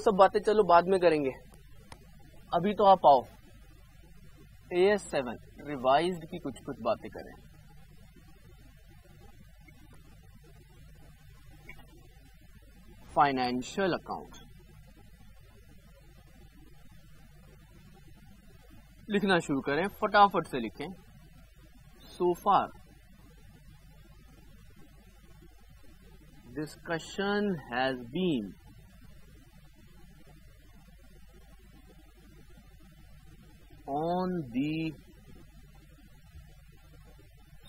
सब बातें चलो बाद में करेंगे, अभी तो आप आओ AS7 रिवाइज्ड की कुछ कुछ बातें करें। फाइनेंशियल अकाउंट लिखना शुरू करें, फटाफट से लिखें। सो फार discussion has been on the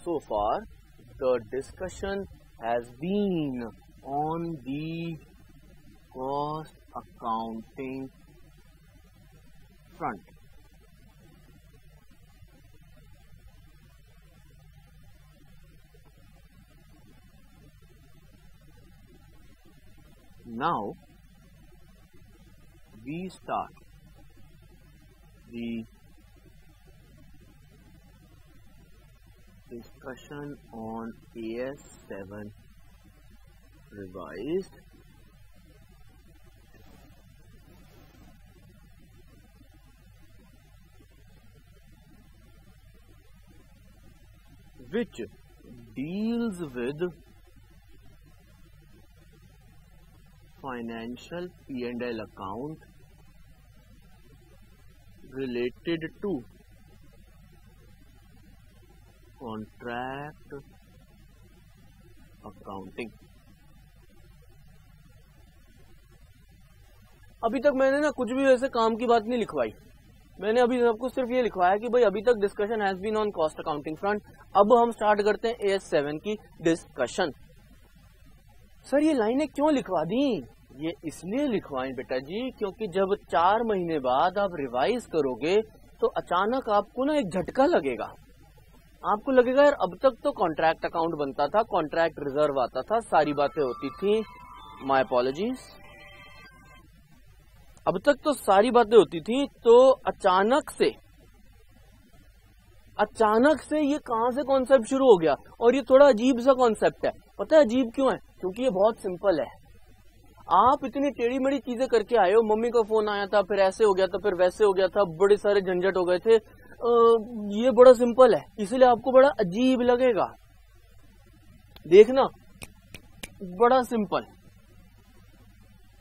so far the discussion has been on the cost accounting front. Now we start the discussion on AS7 revised which deals with financial P&L account related to contract accounting. अभी तक मैंने ना कुछ भी वैसे काम की बात नहीं लिखवाई, मैंने अभी सबको सिर्फ ये लिखवाया कि भाई अभी तक discussion has been on cost accounting front. अब हम स्टार्ट करते हैं AS7 की डिस्कशन। सर ये लाइनें क्यों लिखवा दी? ये इसलिए लिखवाएं बेटा जी क्योंकि जब 4 महीने बाद आप रिवाइज करोगे तो अचानक आपको ना एक झटका लगेगा। आपको लगेगा यार अब तक तो कॉन्ट्रैक्ट अकाउंट बनता था, कॉन्ट्रैक्ट रिजर्व आता था, सारी बातें होती थी, माय अपॉलॉजीज, अब तक तो सारी बातें होती थी, तो अचानक से ये कहां से कॉन्सेप्ट शुरू हो गया। और ये थोड़ा अजीब सा कॉन्सेप्ट है। पता है अजीब क्यों है? क्योंकि ये बहुत सिंपल है। आप इतनी टेढ़ी मेढ़ी चीजें करके आए हो, मम्मी का फोन आया था, फिर ऐसे हो गया था, फिर वैसे हो गया था, बड़े सारे झंझट हो गए थे। ये बड़ा सिंपल है, इसलिए आपको बड़ा अजीब लगेगा। देखना बड़ा सिंपल।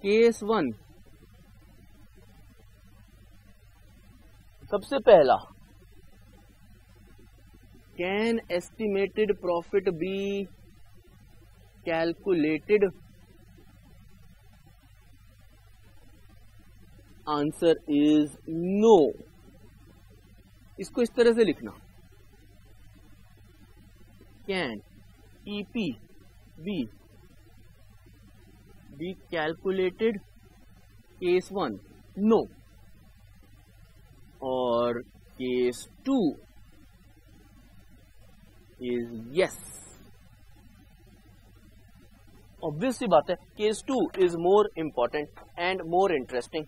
केस 1 सबसे पहला, can estimated profit be calculated? Answer is no. इसको इस तरह से लिखना, can EP be calculated? Case 1 no, और केस 2 इज यस। ऑब्वियस सी बात है, case 2 is more important and more interesting.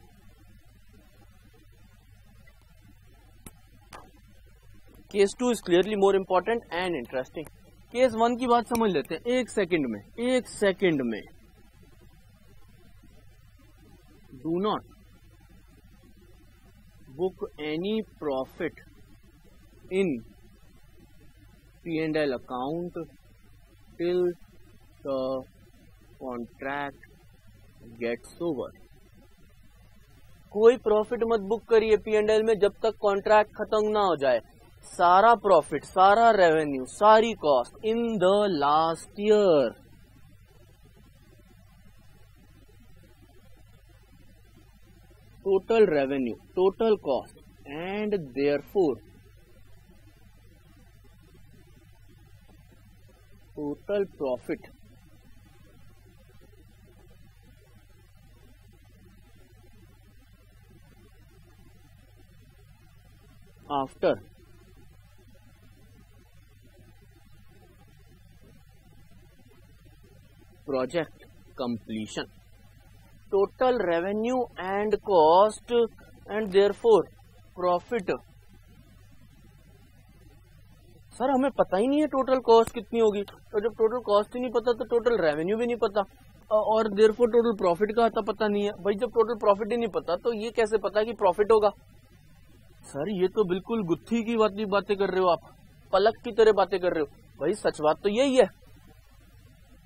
Case 2 is clearly more important and interesting. Case 1 की बात समझ लेते हैं एक सेकंड में। Do not book any profit in P&L account till the contract gets over। कोई प्रॉफिट मत बुक करिए P&L में जब तक कॉन्ट्रैक्ट खत्म ना हो जाए। सारा प्रॉफिट, सारा रेवेन्यू, सारी cost in the last year. total revenue, total cost, and therefore total profit after project completion। Total revenue and cost and therefore profit. Sir हमें पता ही नहीं है टोटल कॉस्ट कितनी होगी, तो जब टोटल कॉस्ट ही नहीं पता तो टोटल रेवेन्यू भी नहीं पता। और देयरफॉर टोटल प्रॉफिट का आता पता नहीं है। भाई जब टोटल प्रॉफिट ही नहीं पता तो ये कैसे पता कि प्रॉफिट होगा? सर ये तो बिल्कुल गुत्थी की बातें कर रहे हो आप, पलक की तरह बातें कर रहे हो। भाई सच बात तो यही है,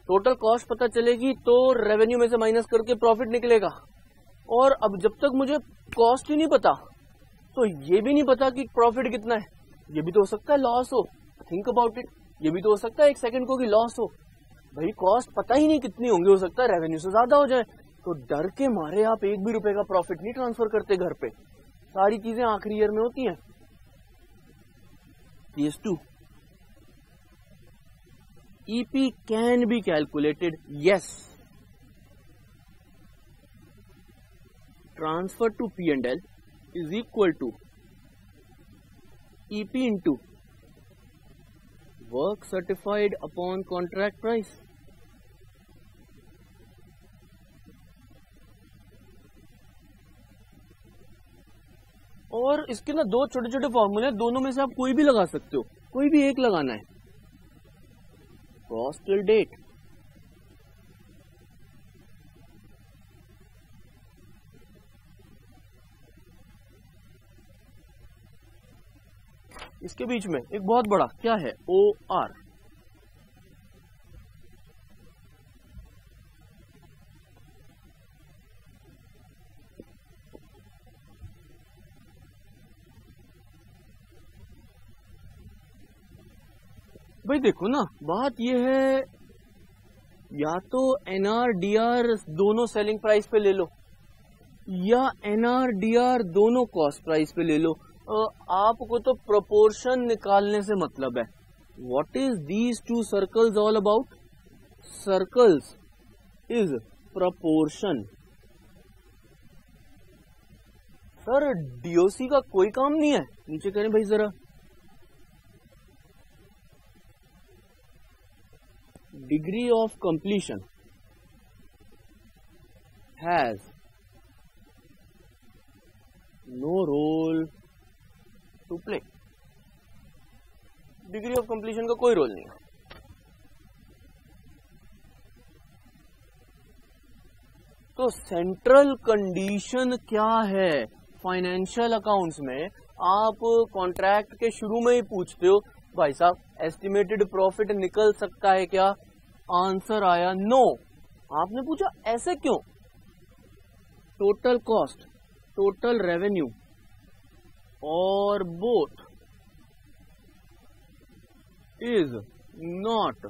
टोटल कॉस्ट पता चलेगी तो रेवेन्यू में से माइनस करके प्रॉफिट निकलेगा। और अब जब तक मुझे कॉस्ट ही नहीं पता तो ये भी नहीं पता कि प्रॉफिट कितना है। ये भी तो हो सकता है लॉस हो, थिंक अबाउट इट। ये भी तो हो सकता है 1 सेकंड को कि लॉस हो। भाई कॉस्ट पता ही नहीं कितनी होंगी, हो सकता है रेवेन्यू से ज्यादा हो जाए। तो डर के मारे आप 1 भी रुपए का प्रॉफिट नहीं ट्रांसफर करते घर पे। सारी चीजें आखिरी ईयर में होती हैं। Case 2, EP can be calculated. Yes. Transfer to P&L is equal to EP into work certified upon contract price. और इसके ना 2 छोटे छोटे फॉर्मूले, दोनों में से आप कोई भी लगा सकते हो, कोई भी एक लगाना है। कॉस्ट टिल डेट, इसके बीच में एक बहुत बड़ा क्या है, OR। भाई देखो ना, बात ये है, या तो NRDR दोनों सेलिंग प्राइस पे ले लो या NRDR दोनों कॉस्ट प्राइस पे ले लो। आपको तो प्रोपोर्शन निकालने से मतलब है। What is these 2 circles all about? Circles is proportion. Sir DOC का कोई काम नहीं है? नीचे करें भाई जरा। Degree of completion has no role to play. Degree of completion का कोई रोल नहीं है। तो सेंट्रल कंडीशन क्या है फाइनेंशियल अकाउंट्स में? आप कॉन्ट्रैक्ट के शुरू में ही पूछते हो, भाई साहब एस्टिमेटेड प्रॉफिट निकल सकता है क्या? आंसर आया नो। आपने पूछा ऐसे क्यों? टोटल कॉस्ट, टोटल रेवेन्यू और बोथ इज नॉट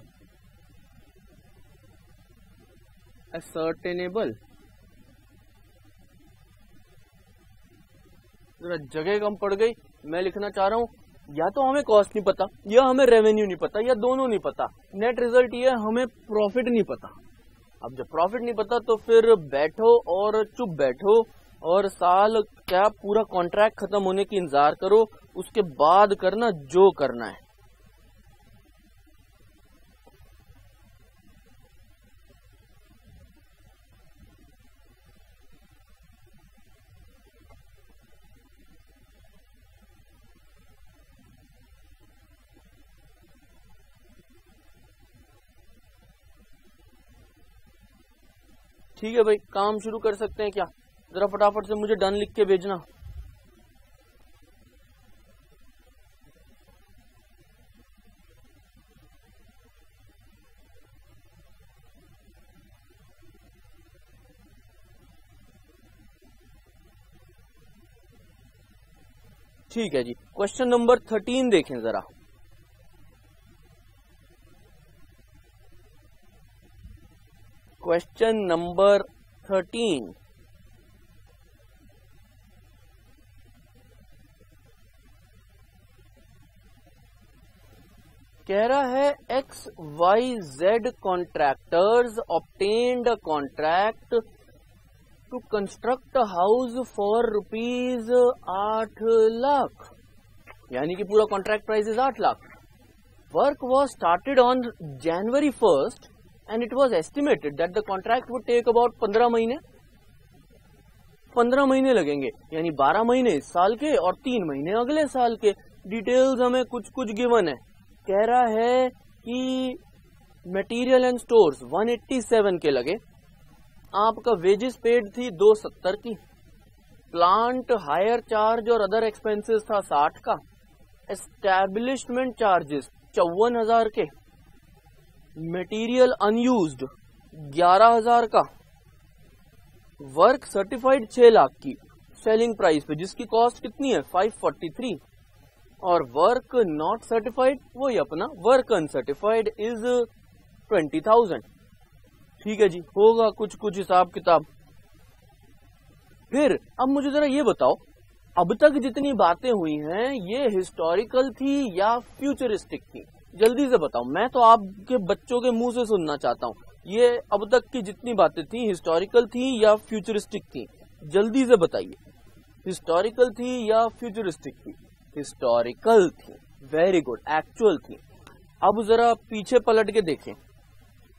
असर्टेनेबल। जरा जगह कम पड़ गई। मैं लिखना चाह रहा हूं, या तो हमें कॉस्ट नहीं पता या हमें रेवेन्यू नहीं पता या दोनों नहीं पता। नेट रिजल्ट ये है, हमें प्रॉफिट नहीं पता। अब जब प्रॉफिट नहीं पता तो फिर बैठो और चुप बैठो और साल क्या पूरा कॉन्ट्रैक्ट खत्म होने की इंतजार करो, उसके बाद करना जो करना है। ठीक है भाई, काम शुरू कर सकते हैं क्या? जरा फटाफट से मुझे डन लिख के भेजना। ठीक है जी, क्वेश्चन नंबर 13 देखें जरा। क्वेश्चन नंबर 13, कह रहा है XYZ contractors obtained a contract to construct a house for ₹8 lakh, यानी कि पूरा contract price is 8 lakh. Work was started on January 1st and it was estimated that the contract would take about 15 महीने। 15 महीने लगेंगे, यानी 12 महीने इस साल के और 3 महीने अगले साल के। डिटेल्स हमें कुछ कुछ गिवन है। कह रहा है कि मटेरियल एंड स्टोर्स 187 के लगे, आपका वेजेस पेड थी 270 की, प्लांट हायर चार्ज और अदर एक्सपेंसेस था 60 का, एस्टैब्लिशमेंट चार्जेस 54,000 के, मटेरियल अनयूज्ड 11,000 का, वर्क सर्टिफाइड 6 लाख की सेलिंग प्राइस पे, जिसकी कॉस्ट कितनी है 543, और वर्क नॉट सर्टिफाइड वही अपना वर्क अनसर्टिफाइड इज 20,000। ठीक है जी, होगा कुछ कुछ हिसाब किताब। फिर अब मुझे जरा ये बताओ, अब तक जितनी बातें हुई हैं ये हिस्टोरिकल थी या फ्यूचरिस्टिक थी? जल्दी से बताओ, मैं तो आपके बच्चों के मुंह से सुनना चाहता हूँ। ये अब तक की जितनी बातें थी हिस्टोरिकल थी या फ्यूचरिस्टिक थी? जल्दी से बताइए, हिस्टोरिकल थी या फ्यूचरिस्टिक थी? हिस्टोरिकल थी। वेरी गुड, एक्चुअल थी। अब जरा पीछे पलट के देखें,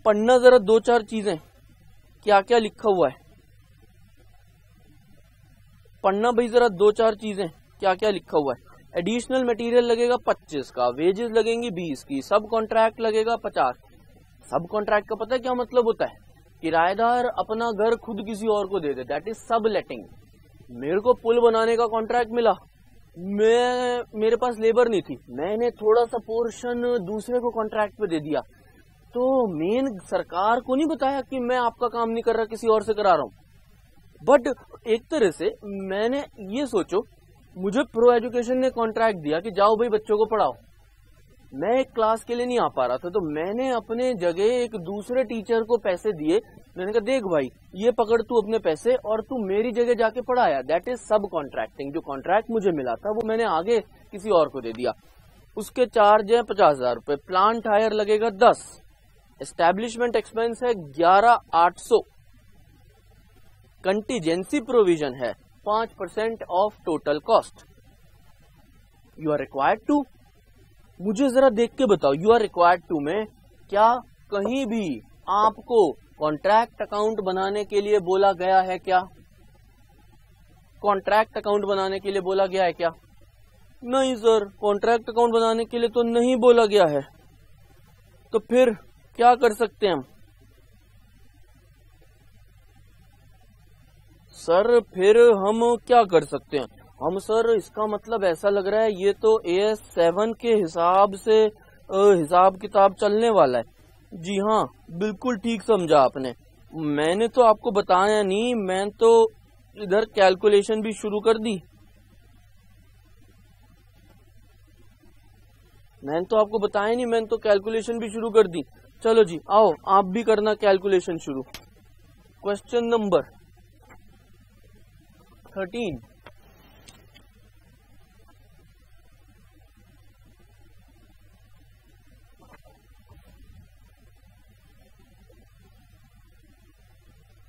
पढ़ना जरा दो चार चीजें, क्या क्या लिखा हुआ है पढ़ना भाई, जरा दो चार चीजें क्या क्या लिखा हुआ है। एडिशनल मटेरियल लगेगा 25 का, वेजेस लगेंगी 20 की, सब कॉन्ट्रैक्ट लगेगा 50। सब कॉन्ट्रैक्ट का पता है क्या मतलब होता है? किराएदार अपना घर खुद किसी और को दे दे, दैट इज सब लेटिंग। मेरे को पुल बनाने का कॉन्ट्रैक्ट मिला, मेरे पास लेबर नहीं थी, मैंने थोड़ा सा पोर्शन दूसरे को कॉन्ट्रैक्ट पे दे दिया, तो मेन सरकार को नहीं बताया कि मैं आपका काम नहीं कर रहा, किसी और से करा रहा हूं। बट एक तरह से मैंने ये सोचो, मुझे प्रो एजुकेशन ने कॉन्ट्रैक्ट दिया कि जाओ भाई बच्चों को पढ़ाओ, मैं एक क्लास के लिए नहीं आ पा रहा था, तो मैंने अपने जगह एक दूसरे टीचर को पैसे दिए। मैंने कहा देख भाई ये पकड़ तू अपने पैसे और तू मेरी जगह जाके पढ़ाया, दैट इज सब कॉन्ट्रैक्टिंग। जो कॉन्ट्रैक्ट मुझे मिला था वो मैंने आगे किसी और को दे दिया। उसके चार्ज है 50,000 रुपए, प्लांट हायर लगेगा 10, एस्टैब्लिशमेंट एक्सपेंस है 11,800, कंटीजेंसी प्रोविजन है 5% of total cost. You are required to, मुझे जरा देख के बताओ, यू आर रिक्वायर्ड टू में क्या कहीं भी आपको कॉन्ट्रैक्ट अकाउंट बनाने के लिए बोला गया है क्या? कॉन्ट्रैक्ट अकाउंट बनाने के लिए बोला गया है क्या? नहीं सर, कॉन्ट्रैक्ट अकाउंट बनाने के लिए तो नहीं बोला गया है। तो फिर क्या कर सकते हैं हम? सर फिर हम क्या कर सकते हैं हम? सर इसका मतलब ऐसा लग रहा है ये तो AS7 के हिसाब से हिसाब किताब चलने वाला है। जी हाँ, बिल्कुल ठीक समझा आपने। मैंने तो आपको बताया नहीं, मैं तो इधर कैलकुलेशन भी शुरू कर दी। मैंने तो आपको बताया नहीं, मैंने तो कैलकुलेशन भी शुरू कर दी। चलो जी आओ, आप भी करना कैलकुलेशन शुरू। Question number 13,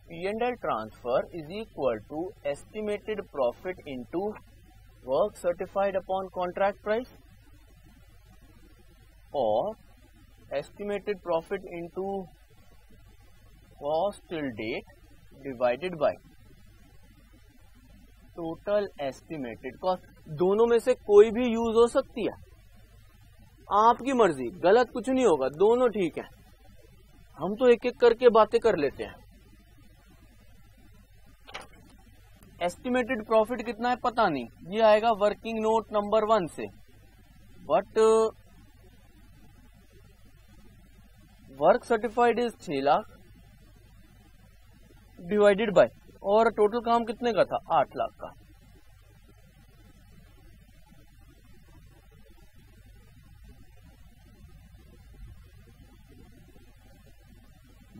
P&L transfer is equal to estimated profit into work certified upon contract price, or estimated profit into cost till date divided by total estimated cost। दोनों में से कोई भी यूज हो सकती है, आपकी मर्जी, गलत कुछ नहीं होगा, दोनों ठीक है। हम तो एक एक करके बातें कर लेते हैं। एस्टिमेटेड प्रॉफिट कितना है पता नहीं, ये आएगा वर्किंग नोट नंबर 1 से, but work certified is 6 lakh divided by, और टोटल काम कितने का था 8 लाख का।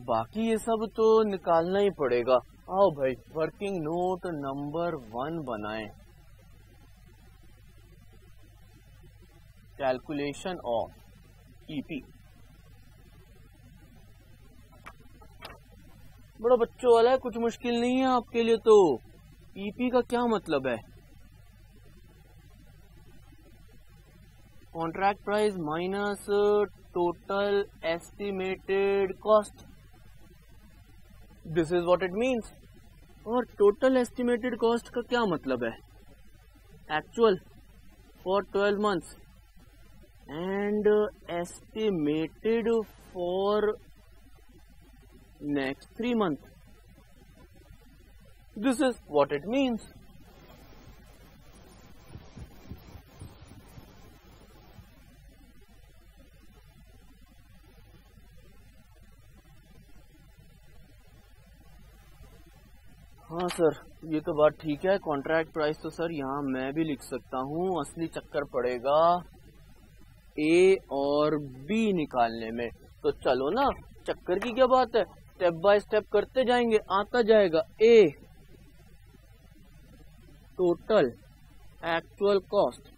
बाकी ये सब तो निकालना ही पड़ेगा। आओ भाई वर्किंग नोट नंबर 1 बनाएं। कैलकुलेशन ऑफ ईपी, बड़ा बच्चों वाला है, कुछ मुश्किल नहीं है आपके लिए। तो ईपी का क्या मतलब है? Contract price minus total estimated cost, this is what it means. और टोटल एस्टिमेटेड कॉस्ट का क्या मतलब है? Actual for 12 months and estimated for next 3 months। This is what it means. हाँ सर, ये तो बात ठीक है। कॉन्ट्रैक्ट प्राइस तो सर यहाँ मैं भी लिख सकता हूँ, असली चक्कर पड़ेगा ए और बी निकालने में। तो चलो ना, चक्कर की क्या बात है, स्टेप बाय स्टेप करते जाएंगे, आता जाएगा। ए टोटल एक्चुअल कॉस्ट,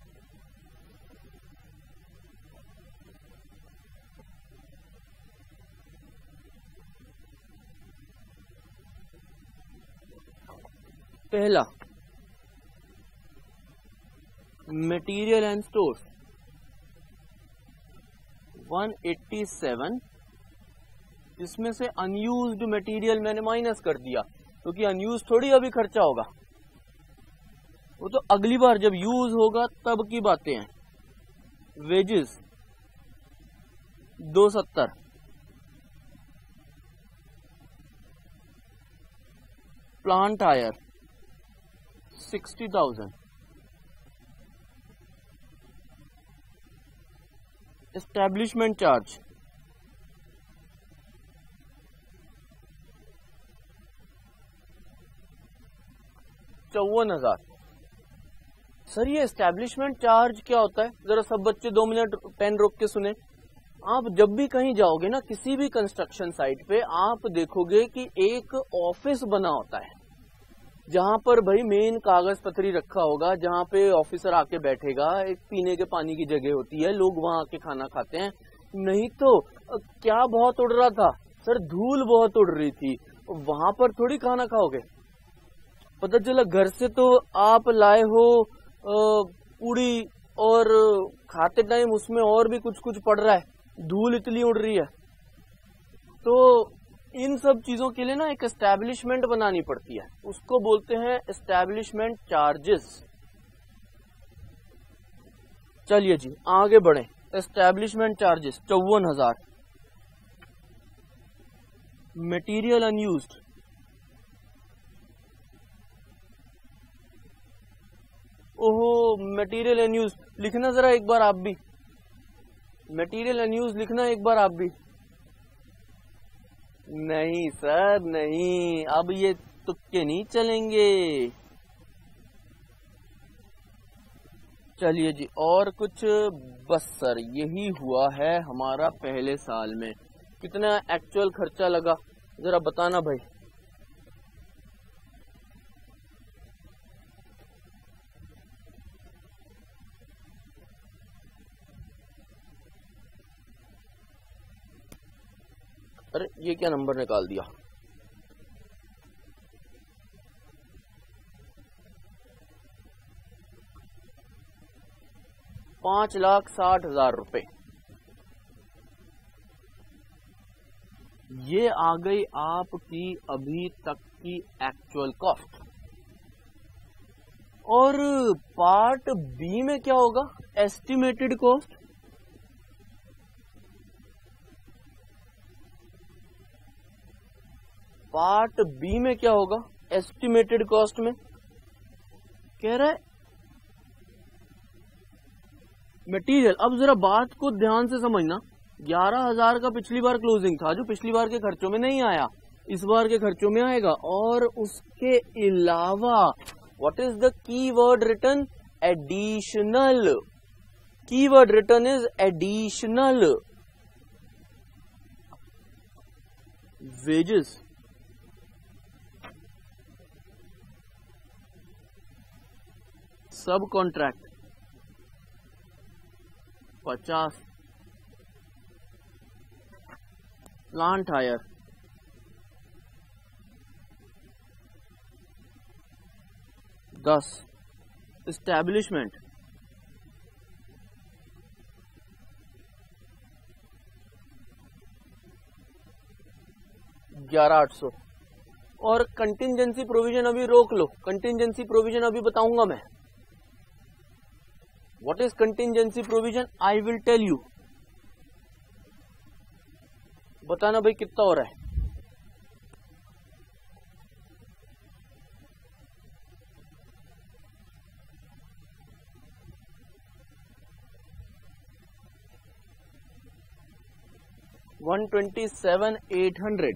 पहला मटेरियल एंड स्टोर्स 187, जिसमें से अनयूज्ड मटेरियल मैंने माइनस कर दिया, क्योंकि अनयूज थोड़ी अभी खर्चा होगा, वो तो अगली बार जब यूज होगा तब की बातें हैं। Wages 270, plant hire 60,000, establishment charge 54,000। Sir ये एस्टैब्लिशमेंट चार्ज क्या होता है, जरा सब बच्चे 2 मिनट पेन रोक के सुने। आप जब भी कहीं जाओगे ना, किसी भी कंस्ट्रक्शन साइट पे, आप देखोगे कि एक ऑफिस बना होता है, जहां पर भाई मेन कागज पत्री रखा होगा, जहां पे ऑफिसर आके बैठेगा, एक पीने के पानी की जगह होती है, लोग वहां आके खाना खाते हैं। नहीं तो क्या बहुत उड़ रहा था सर, धूल बहुत उड़ रही थी, वहां पर थोड़ी खाना खाओगे। पता चला घर से तो आप लाए हो पूड़ी, और खाते टाइम उसमें और भी कुछ कुछ पड़ रहा है, धूल इतनी उड़ रही है। तो इन सब चीजों के लिए ना एक एस्टैब्लिशमेंट बनानी पड़ती है, उसको बोलते हैं एस्टैब्लिशमेंट चार्जेस। चलिए जी आगे बढ़े। एस्टैब्लिशमेंट चार्जेस 54,000, मटेरियल अनयूज्ड ओहो, मटेरियल अनयूज्ड लिखना जरा एक बार आप भी, मटेरियल अनयूज्ड लिखना एक बार आप भी। नहीं सर नहीं, अब ये तुक्के नहीं चलेंगे। चलिए जी और कुछ, बस सर यही हुआ है हमारा पहले साल में। कितना एक्चुअल खर्चा लगा जरा बताना भाई। अरे ये क्या नंबर निकाल दिया, ₹5,60,000। ये आ गई आपकी अभी तक की एक्चुअल कॉस्ट। और पार्ट बी में क्या होगा, एस्टिमेटेड कॉस्ट। पार्ट बी में क्या होगा, एस्टिमेटेड कॉस्ट में कह रहा है मटेरियल। अब जरा बात को ध्यान से समझना, 11,000 का पिछली बार क्लोजिंग था, जो पिछली बार के खर्चों में नहीं आया, इस बार के खर्चों में आएगा। और उसके अलावा what is the keyword return, additional. Keyword return is additional. Wages सब कॉन्ट्रैक्ट 50, प्लांट हायर 10, एस्टैब्लिशमेंट 11,800। और कंटिंजेंसी प्रोविजन अभी रोक लो, कंटिंजेंसी प्रोविजन अभी बताऊंगा मैं। What is contingency provision? I will tell you. बताना भाई कितना हो रहा है। 127,800।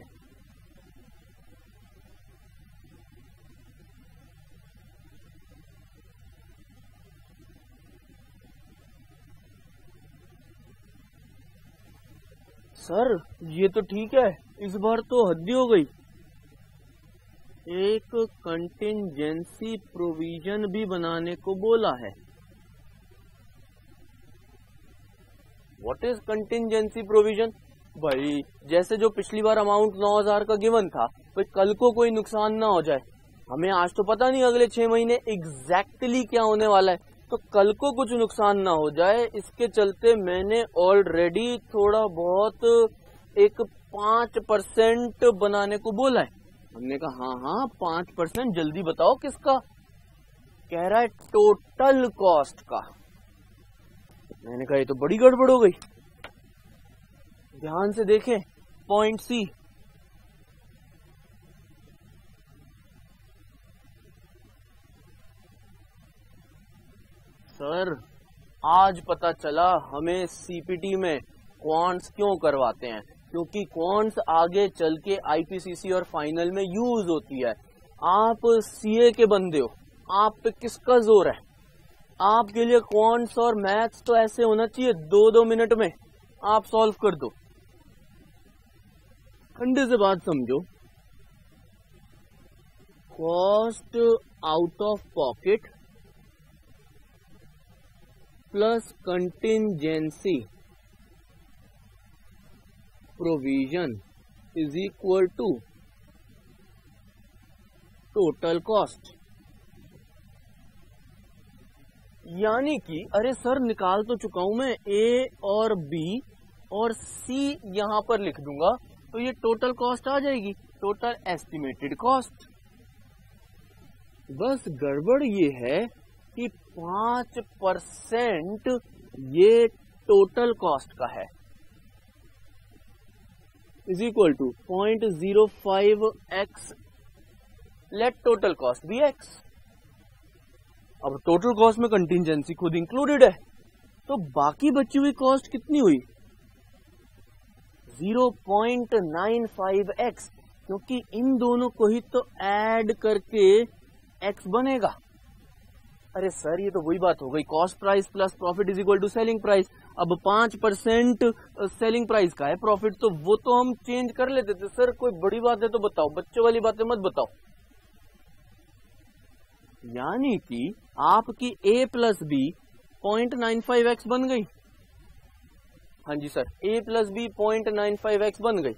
सर ये तो ठीक है, इस बार तो हद ही हो गई। एक कंटिंजेंसी प्रोविजन भी बनाने को बोला है। What is contingency provision? भाई जैसे जो पिछली बार अमाउंट 9,000 का गिवन था, भाई कल को कोई नुकसान ना हो जाए। हमें आज तो पता नहीं अगले 6 महीने एग्जैक्टली क्या होने वाला है, तो कल को कुछ नुकसान ना हो जाए, इसके चलते मैंने ऑलरेडी थोड़ा बहुत एक 5% बनाने को बोला है। हमने कहा हाँ 5%, जल्दी बताओ किसका? कह रहा है टोटल कॉस्ट का। मैंने कहा ये तो बड़ी गड़बड़ हो गई। ध्यान से देखें पॉइंट सी, सर आज पता चला हमें सीपीटी में क्वांट्स क्यों करवाते हैं, क्योंकि क्वांट्स आगे चल के आईपीसीसी और फाइनल में यूज होती है। आप सीए के बंदे हो, आप पे किसका जोर है? आपके लिए क्वांट्स और मैथ्स तो ऐसे होना चाहिए 2-2 मिनट में आप सॉल्व कर दो। ठंडे से बात समझो, cost out of pocket plus contingency provision is equal to total cost. यानी कि अरे सर निकाल तो चुका हूं मैं, ए और बी और सी यहां पर लिख दूंगा तो ये टोटल कॉस्ट आ जाएगी, टोटल एस्टिमेटेड कॉस्ट। बस गड़बड़ ये है कि 5% ये टोटल कॉस्ट का है, is equal to 0.05x, let total cost be x। अब टोटल कॉस्ट में कंटिंजेंसी खुद इंक्लूडेड है, तो बाकी बची हुई कॉस्ट कितनी हुई? 0.95x, क्योंकि इन दोनों को ही तो ऐड करके x बनेगा। अरे सर ये तो वही बात हो गई, cost price plus profit is equal to selling price. अब 5% सेलिंग प्राइस का है प्रॉफिट, तो वो तो हम चेंज कर लेते थे। सर कोई बड़ी बात है तो बताओ, बच्चों वाली बातें मत बताओ। यानी कि आपकी a प्लस बी 0.95x बन गई। हाँ जी sir, a plus B 0.95x बन गई।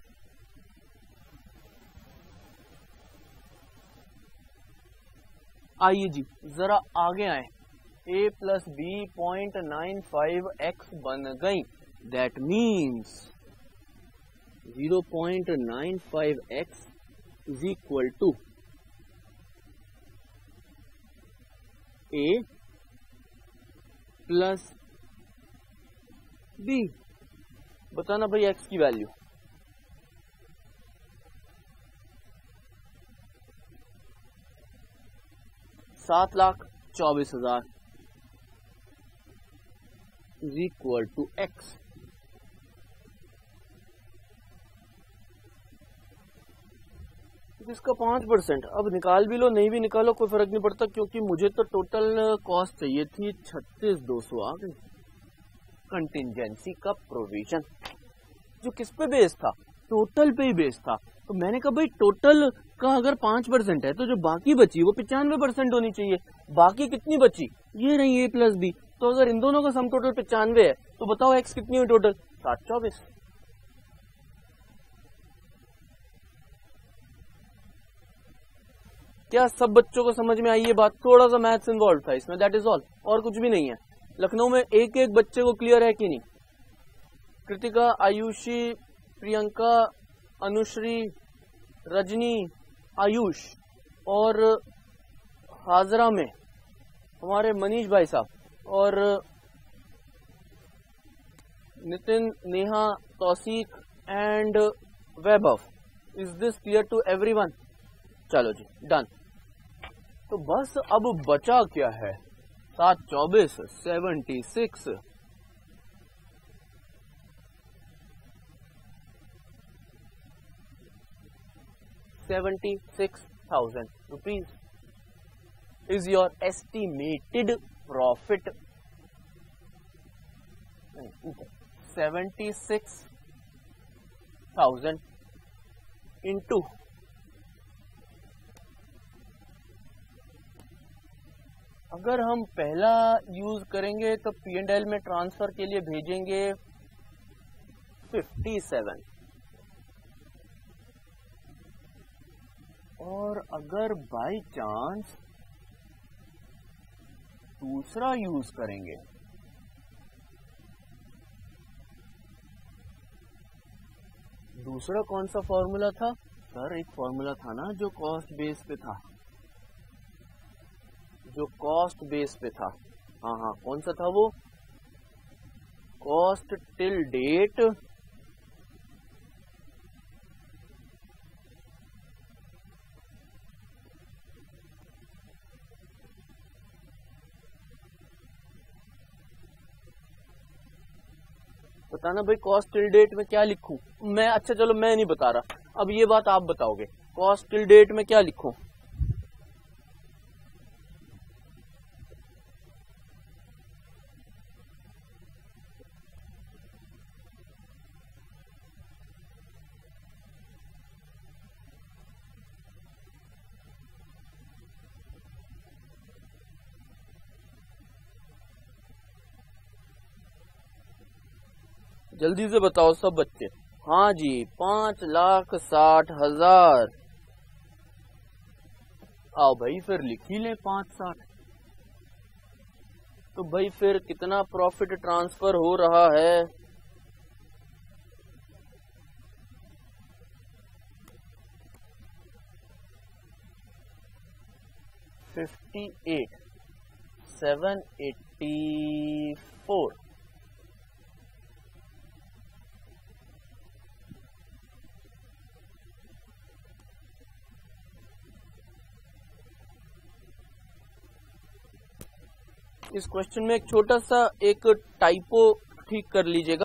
आइए जी जरा आगे आए, a प्लस बी 0.95x बन गई। That means 0.95x is equal to a plus B. बताना भाई x की value. $7,24,000 is equal to x। इसका 5%। अब निकाल भी लो नहीं भी निकालो कोई फर्क नहीं पड़ता, क्योंकि मुझे तो टोटल कॉस्ट चाहिए थी 36,200 आ गई। कंटिंजेंसी का प्रोविजन जो किस पे बेस था? टोटल पे ही बेस था। तो मैंने कहा भाई टोटल का अगर 5% है तो जो बाकी बची वो 95% होनी चाहिए। बाकी कितनी बची? ये रही a प्लस बी। तो अगर इन दोनों का सम टोटल 95 है तो बताओ x कितनी हुई टोटल? 724। क्या सब बच्चों को समझ में आई ये बात? थोड़ा सा मैथ्स इन्वॉल्व था इसमें, दैट इज ऑल, और कुछ भी नहीं है। लखनऊ में एक एक बच्चे को क्लियर है कि नहीं? कृतिका, आयुषी, प्रियंका, अनुश्री, रजनी, आयुष और हाजरा में हमारे मनीष भाई साहब और Nitin, Neha, Tausiq and Vaibhav. Is this clear to everyone? चलो जी डन। तो बस अब बचा क्या है? 724, 76, 76,000 rupees is your estimated profit. 76,000 into अगर हम पहला यूज करेंगे तो P&L में ट्रांसफर के लिए भेजेंगे 57 और अगर बाय चांस दूसरा यूज करेंगे दूसरा कौन सा फॉर्मूला था सर? एक फॉर्मूला था ना जो कॉस्ट बेस पे था, जो कॉस्ट बेस पे था। हाँ, कौन सा था वो? कॉस्ट टिल डेट बताना भाई, कॉस्ट टिल डेट में क्या लिखूं मैं? अच्छा चलो मैं नहीं बता रहा, अब ये बात आप बताओगे, कॉस्ट टिल डेट में क्या लिखूं? जल्दी से बताओ सब बच्चे। हाँ जी, 5,60,000। आओ भाई फिर लिख ही ले 5,60। तो भाई फिर कितना प्रॉफिट ट्रांसफर हो रहा है? $58,784। इस क्वेश्चन में एक छोटा सा एक टाइपो ठीक कर लीजिएगा।